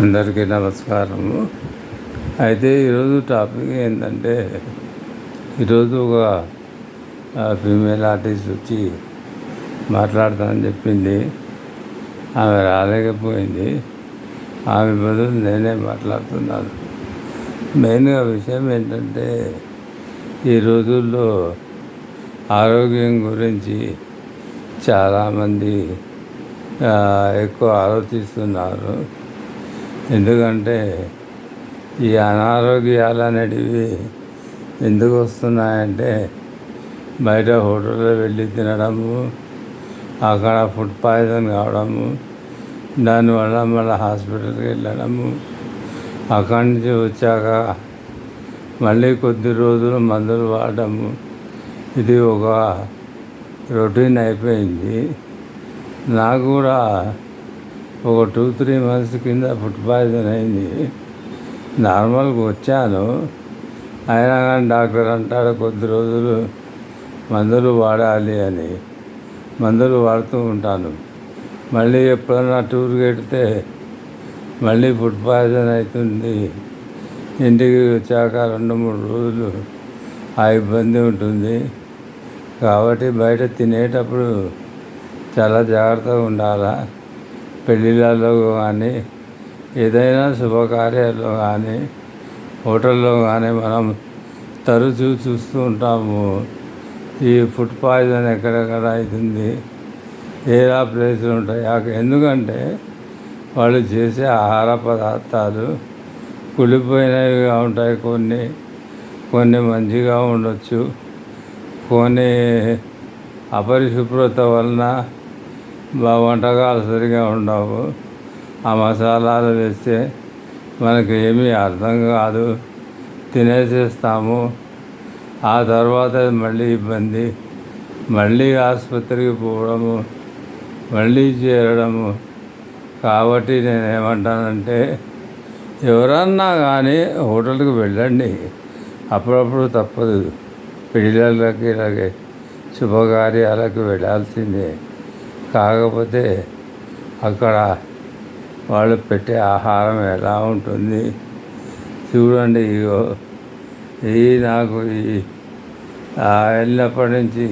అందరికీ నమస్కారము. అయితే ఈరోజు టాపిక్ ఏంటంటే, ఈరోజు ఒక ఫీమేల్ ఆర్టిస్ట్ వచ్చి మాట్లాడతానని చెప్పింది. ఆమె రాలేకపోయింది. ఆమె బదులు నేనే మాట్లాడుతున్నాను. మెయిన్గా విషయం ఏంటంటే, ఈ రోజుల్లో ఆరోగ్యం గురించి చాలామంది ఎక్కువ ఆలోచిస్తున్నారు. ఎందుకంటే ఈ అనారోగ్యాలు అనేటివి ఎందుకు వస్తున్నాయంటే, బయట హోటల్లో వెళ్ళి తినడము, అక్కడ ఫుడ్ పాయిజన్ కావడము, దానివల్ల మళ్ళీ హాస్పిటల్కి వెళ్ళడము, అక్కడి నుంచి వచ్చాక మళ్ళీ కొద్ది రోజులు మందులు వాడడము, ఇది ఒక రొటీన్ అయిపోయింది. నాకు కూడా ఒక 2-3 months కింద ఫుడ్ పాయిజన్ అయింది. నార్మల్గా వచ్చాను, అయినా కానీ డాక్టర్ అంటాడు కొద్ది రోజులు మందులు వాడాలి అని. మందులు వాడుతూ ఉంటాను. మళ్ళీ ఎప్పుడన్నా టూర్కి వెళితే మళ్ళీ ఫుడ్ పాయిజన్ అవుతుంది. ఇంటికి వచ్చాక 2-3 రోజులు ఆ ఇబ్బంది ఉంటుంది. కాబట్టి బయట తినేటప్పుడు చాలా జాగ్రత్తగా ఉండాలా. పెళ్ళిళ్ళలో కానీ, ఏదైనా శుభకార్యాల్లో కానీ, హోటల్లో కానీ మనం తరచూ చూస్తూ ఉంటాము. ఈ ఫుడ్ పాయిజన్ ఎక్కడెక్కడ అవుతుంది, ఏలా ప్లేసులు ఉంటాయి. ఎందుకంటే వాళ్ళు చేసే ఆహార పదార్థాలు కుళ్ళిపోయినవిగా ఉంటాయి. కొన్ని మంచిగా ఉండొచ్చు, కొన్ని అపరిశుభ్రత వలన వంటకాలు సరిగా ఉండవు. ఆ మసాలాలు వేస్తే మనకు ఏమీ అర్థం కాదు, తినేసేస్తాము. ఆ తర్వాత మళ్ళీ ఇబ్బంది, మళ్ళీ ఆసుపత్రికి పోవడము, మళ్ళీ చేరడము. కాబట్టి నేనేమంటానంటే, ఎవరన్నా కానీ హోటల్కి వెళ్ళండి, అప్పుడప్పుడు తప్పదు. పెళ్ళిళ్ళకి ఇలాగే శుభకార్యాలకు వెళ్ళాల్సిందే. కాకపోతే అక్కడ వాళ్ళు పెట్టే ఆహారం ఎలా ఉంటుంది చూడండి. నాకు వెళ్ళినప్పటి నుంచి